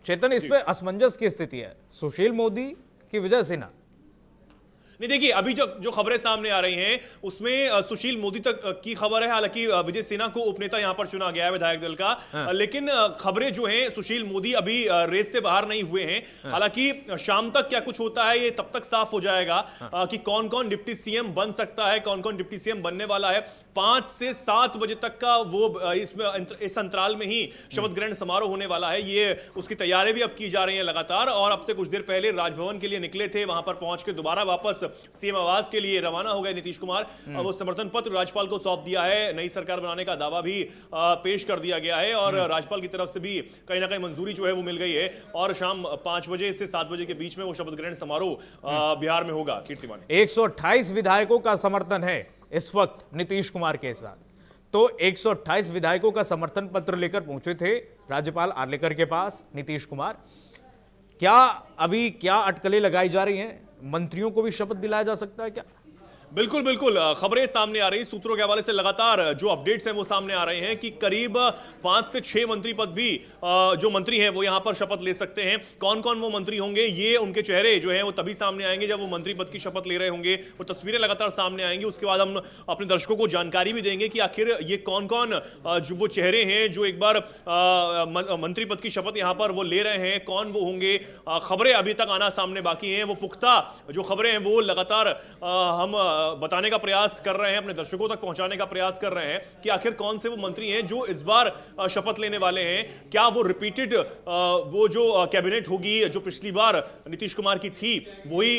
चेतन, इस पे असमंजस की स्थिति है, सुशील मोदी की विजय सिन्हा। नहीं देखिए, अभी जो खबरें सामने आ रही हैं उसमें सुशील मोदी तक की खबर है। हालांकि विजय सिन्हा को उपनेता यहां पर चुना गया है विधायक दल का। लेकिन खबरें जो हैं, सुशील मोदी अभी रेस से बाहर नहीं हुए हैं। हालांकि शाम तक क्या कुछ होता है ये तब तक साफ हो जाएगा कि कौन कौन डिप्टी सीएम बन सकता है, कौन कौन डिप्टी सीएम बनने वाला है। 5 से 7 बजे तक का वो इस अंतराल में ही शपथ ग्रहण समारोह होने वाला है। ये उसकी तैयारी भी अब की जा रही है लगातार। और अब से कुछ देर पहले राजभवन के लिए निकले थे, वहां पर पहुंच के दोबारा वापस सीएम आवास के लिए रवाना हो गए नीतीश कुमार। वो समर्थन पत्र राज्यपाल को सौंप दिया है, नई सरकार बनाने का दावा भी पेश कर दिया गया है और राज्यपाल की तरफ से भी कहीं ना कहीं मंजूरी जो है वो मिल गई है। और शाम 5 बजे से 7 बजे के बीच में वो शपथ ग्रहण समारोह बिहार में होगा। कीर्तिमान, 128 विधायकों का समर्थन है इस वक्त नीतीश कुमार के साथ। तो 128 विधायकों का समर्थन पत्र लेकर पहुंचे थे राज्यपाल आर्लेकर के पास नीतीश कुमार। क्या अटकलें लगाई जा रही हैं? मंत्रियों को भी शपथ दिलाया जा सकता है क्या? बिल्कुल बिल्कुल, खबरें सामने आ रही, सूत्रों के हवाले से लगातार जो अपडेट्स हैं वो सामने आ रहे हैं कि करीब 5 से 6 मंत्री पद भी जो मंत्री हैं वो यहां पर शपथ ले सकते हैं। कौन कौन वो मंत्री होंगे, ये उनके चेहरे जो हैं वो तभी सामने आएंगे जब वो मंत्री पद की शपथ ले रहे होंगे। वो तस्वीरें लगातार सामने आएंगी। उसके बाद हम अपने दर्शकों को जानकारी भी देंगे कि आखिर ये कौन कौन जो वो चेहरे हैं जो एक बार मंत्री पद की शपथ यहां पर वो ले रहे हैं, कौन वो होंगे। खबरें अभी तक आना सामने बाकी हैं। वो पुख्ता जो खबरें हैं वो लगातार हम बताने का प्रयास कर रहे हैं, अपने दर्शकों तक पहुंचाने का प्रयास कर रहे हैं कि आखिर कौन से वो मंत्री हैं जो इस बार शपथ लेने वाले हैं। क्या वो रिपीटेड वो जो कैबिनेट होगी जो पिछली बार नीतीश कुमार की थी वही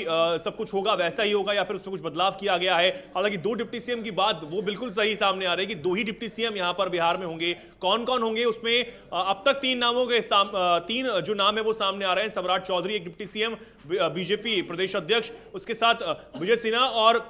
सब कुछ होगा, वैसा ही होगा, या फिर उसमें कुछ बदलाव किया गया है। हालांकि 2 डिप्टी सीएम की बात वो बिल्कुल सही सामने आ रही है कि 2 ही डिप्टी सीएम यहां पर बिहार में होंगे। कौन कौन होंगे उसमें अब तक 3 नामों के 3 जो नाम है वो सामने आ रहे हैं। सम्राट चौधरी एक डिप्टी सीएम, बीजेपी प्रदेश अध्यक्ष, उसके साथ विजय सिन्हा और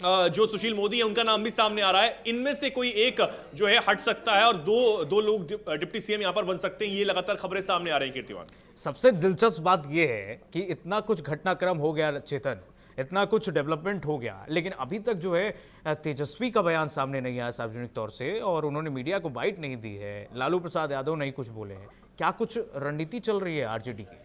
जो सुशील मोदी है उनका नाम भी सामने आ रहा है। इनमें से कोई एक जो है हट सकता है और दो लोग डिप्टी सीएम यहां पर बन सकते हैं। ये लगातार खबरें सामने आ रही हैं। कीर्तिमान, सबसे दिलचस्प बात यह है कि इतना कुछ घटनाक्रम हो गया चेतन, इतना कुछ डेवलपमेंट हो गया, लेकिन अभी तक जो है तेजस्वी का बयान सामने नहीं आया सार्वजनिक तौर से और उन्होंने मीडिया को बाइट नहीं दी है। लालू प्रसाद यादव नहीं कुछ बोले हैं। क्या कुछ रणनीति चल रही है आरजेडी की?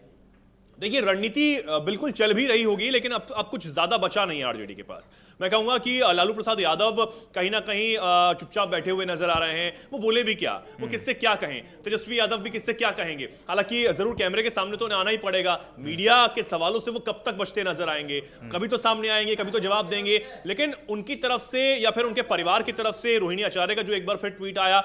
देखिए, रणनीति बिल्कुल चल भी रही होगी, लेकिन अब कुछ ज्यादा बचा नहीं है आरजेडी के पास। मैं कहूंगा कि लालू प्रसाद यादव कहीं ना कहीं चुपचाप बैठे हुए नजर आ रहे हैं। वो बोले भी क्या, वो किससे क्या कहें, तेजस्वी यादव भी किससे क्या कहेंगे। हालांकि जरूर कैमरे के सामने तो आना ही पड़ेगा। मीडिया के सवालों से वो कब तक बचते नजर आएंगे? कभी तो सामने आएंगे, कभी तो जवाब देंगे। लेकिन उनकी तरफ से या फिर उनके परिवार की तरफ से रोहिणी आचार्य का जो एक बार फिर ट्वीट आया,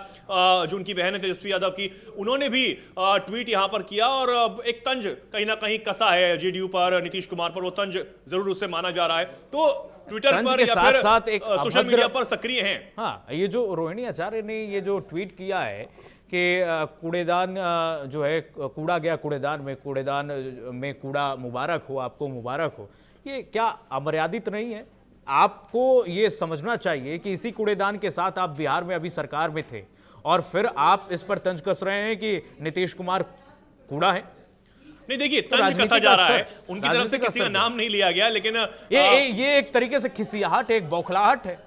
जो उनकी बहन है तेजस्वी यादव की, उन्होंने भी ट्वीट यहां पर किया और एक तंज कहीं ना कहीं कसा है जेडीयू पर, नीतीश कुमार पर। वो तंज जरूर उससे माना जा रहा है। तो ट्विटर पर या फिर साथ एक सोशल मीडिया पर सक्रिय हैं। हाँ, ये जो रोहिणी आचार्य ने ये जो ट्वीट किया है कि कूड़ेदान जो है, कूड़ा गया कूड़ेदान में कूड़ा मुबारक हो, आपको मुबारक हो, ये क्या अमर्यादित नहीं है? आपको ये समझना चाहिए कि इसी कूड़ेदान के साथ आप बिहार में अभी सरकार में थे और फिर आप इस पर तंज कस रहे हैं कि नीतीश कुमार कूड़ा है। नहीं देखिए, तंज कसा जा रहा है, उनकी तरफ से किसी का नाम नहीं लिया गया, लेकिन ये एक तरीके से खिसियाहट है, एक बौखलाहट है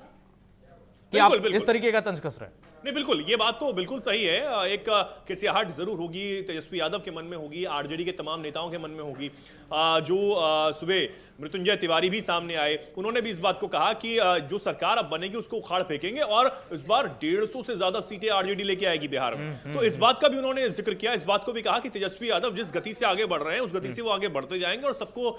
कि आप इस तरीके का तंज कस रहे हैं। नहीं बिल्कुल, ये बात तो बिल्कुल सही है। एक खिसियाहट जरूर होगी, तेजस्वी यादव के मन में होगी, आरजेडी के तमाम नेताओं के मन में होगी। जो सुबह मृत्युंजय तिवारी भी सामने आए, उन्होंने भी इस बात को कहा कि जो सरकार अब बनेगी उसको उखाड़ फेंकेंगे और इस बार 150 से ज्यादा सीटें आरजेडी लेके आएगी बिहार में। तो इस बात का भी उन्होंने जिक्र किया। इस बात को भी कहा कि तेजस्वी यादव जिस गति से आगे बढ़ रहे हैं उस गति से वो आगे बढ़ते जाएंगे और सबको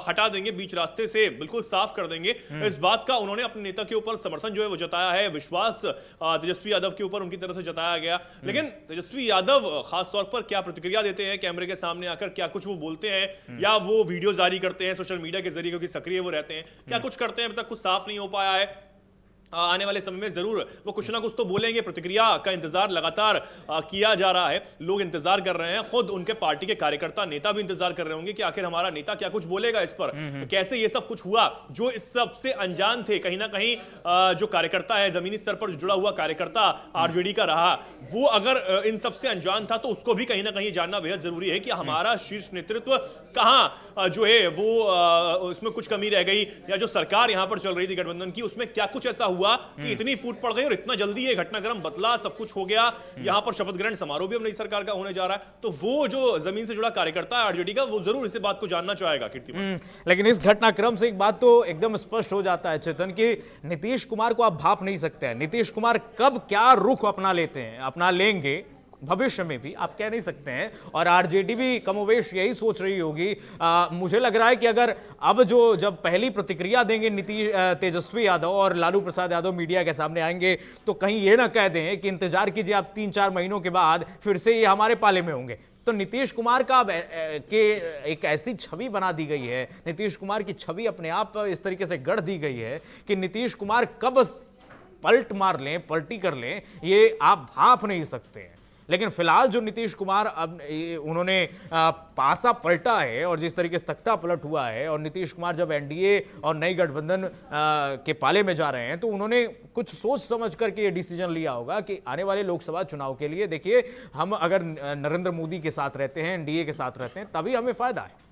हटा देंगे, बीच रास्ते से बिल्कुल साफ कर देंगे। इस बात का उन्होंने अपने नेता के ऊपर समर्थन जो है वो जताया है, विश्वास तेजस्वी यादव के ऊपर उनकी तरफ से जताया गया। लेकिन तेजस्वी यादव खास तौर पर क्या प्रतिक्रिया देते हैं कैमरे के सामने आकर, क्या कुछ वो बोलते हैं या वो वीडियो जारी करते हैं सोशल मीडिया के जरिए, क्योंकि सक्रिय वो रहते हैं, क्या कुछ करते हैं, अभी तक कुछ साफ नहीं हो पाया है। आने वाले समय में जरूर वो कुछ ना कुछ तो बोलेंगे। प्रतिक्रिया का इंतजार लगातार किया जा रहा है, लोग इंतजार कर रहे हैं, खुद उनके पार्टी के कार्यकर्ता नेता भी इंतजार कर रहे होंगे कि आखिर हमारा नेता क्या कुछ बोलेगा इस पर। कैसे ये सब कुछ हुआ, जो इस सब से अनजान थे, कहीं ना कहीं जो कार्यकर्ता है, जमीनी स्तर पर जुड़ा हुआ कार्यकर्ता आरजेडी का रहा, वो अगर इन सब से अनजान था तो उसको भी कहीं ना कहीं जानना बेहद जरूरी है कि हमारा शीर्ष नेतृत्व कहां जो है वो उसमें कुछ कमी रह गई, या जो सरकार यहां पर चल रही थी गठबंधन की, उसमें क्या कुछ ऐसा हुआ कि इतनी फूट पड़ गई और इतना जल्दी ये घटनाक्रम बदला, सब कुछ हो गया, यहां पर शपथ ग्रहण समारोह भी अब नई सरकार का होने जा रहा है। तो वो जो जमीन से जुड़ा कार्यकर्ता है आरजेडी का, वो जरूर इस बात को जानना चाहेगा कीर्तिमान। लेकिन इस घटनाक्रम से एक बात तो एकदम स्पष्ट हो जाता है चेतन कि नीतीश कुमार को आप भाप नहीं सकते हैं। नीतीश कुमार कब क्या रुख अपना लेते हैं, अपना लेंगे भविष्य में भी आप कह नहीं सकते हैं। और आरजेडी भी कमोवेश यही सोच रही होगी। मुझे लग रहा है कि अगर अब जब पहली प्रतिक्रिया देंगे तेजस्वी यादव और लालू प्रसाद यादव मीडिया के सामने आएंगे, तो कहीं ये ना कह दें कि इंतजार कीजिए आप 3-4 महीनों के बाद फिर से ये हमारे पाले में होंगे। तो नीतीश कुमार का के एक ऐसी छवि बना दी गई है, नीतीश कुमार की छवि अपने आप इस तरीके से गढ़ दी गई है कि नीतीश कुमार कब पलट मार लें, पलटी कर लें, ये आप भाप नहीं सकते हैं। लेकिन फिलहाल जो नीतीश कुमार अब उन्होंने पासा पलटा है और जिस तरीके से तख्ता पलट हुआ है, और नीतीश कुमार जब एनडीए और नई गठबंधन के पाले में जा रहे हैं, तो उन्होंने कुछ सोच समझ करके ये डिसीजन लिया होगा कि आने वाले लोकसभा चुनाव के लिए देखिए हम अगर नरेंद्र मोदी के साथ रहते हैं, एनडीए के साथ रहते हैं, तभी हमें फायदा है।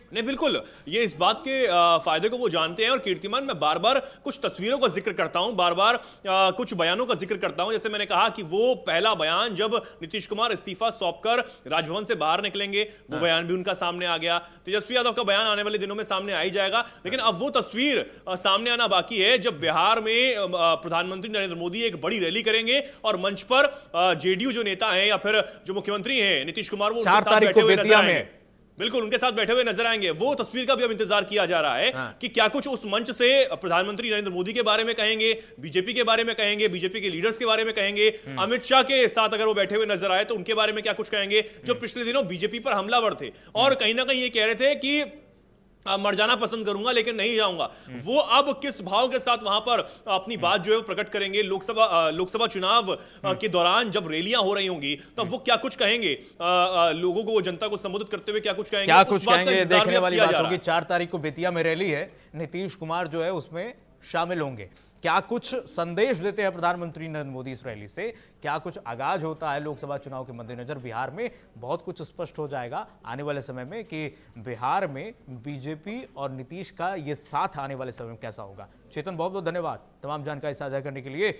नहीं, बिल्कुल, ये इस बात के फायदे को वो जानते हैं। और कीर्तिमान, मैं बार बार कुछ तस्वीरों का जिक्र करता हूं, बार बार कुछ बयानों का जिक्र करता हूं। जैसे मैंने कहा कि वो पहला बयान जब नीतीश कुमार इस्तीफा सौंपकर राजभवन से बाहर निकलेंगे, वो बयान भी उनका सामने आ गया। तेजस्वी यादव का बयान आने वाले दिनों में सामने आ ही जाएगा। लेकिन अब वो तस्वीर सामने आना बाकी है जब बिहार में प्रधानमंत्री नरेंद्र मोदी एक बड़ी रैली करेंगे और मंच पर जेडीयू जो नेता है या फिर जो मुख्यमंत्री हैं नीतीश कुमार, वो 4 तारीख को बेतिया में बिल्कुल उनके साथ बैठे हुए नजर आएंगे। वो तस्वीर का भी अब इंतजार किया जा रहा है कि क्या कुछ उस मंच से प्रधानमंत्री नरेंद्र मोदी के बारे में कहेंगे, बीजेपी के बारे में कहेंगे, बीजेपी के लीडर्स के बारे में कहेंगे, अमित शाह के साथ अगर वो बैठे हुए नजर आए तो उनके बारे में क्या कुछ कहेंगे, जो पिछले दिनों बीजेपी पर हमलावर थे और कहीं ना कहीं ये कह रहे थे कि मर जाना पसंद करूंगा लेकिन नहीं जाऊंगा। वो अब किस भाव के साथ वहां पर अपनी बात जो है वो प्रकट करेंगे लोकसभा चुनाव के दौरान जब रैलियां हो रही होंगी, तब वो क्या कुछ कहेंगे, लोगों को, जनता को संबोधित करते हुए क्या कुछ कहेंगे, देखने वाली बात होगी। 4 तारीख को बेतिया में रैली है, नीतीश कुमार जो है उसमें शामिल होंगे। क्या कुछ संदेश देते हैं प्रधानमंत्री नरेंद्र मोदी इस रैली से, क्या कुछ आगाज होता है लोकसभा चुनाव के मद्देनजर बिहार में, बहुत कुछ स्पष्ट हो जाएगा आने वाले समय में कि बिहार में बीजेपी और नीतीश का ये साथ आने वाले समय में कैसा होगा। चेतन, बहुत बहुत धन्यवाद तमाम जानकारी साझा करने के लिए।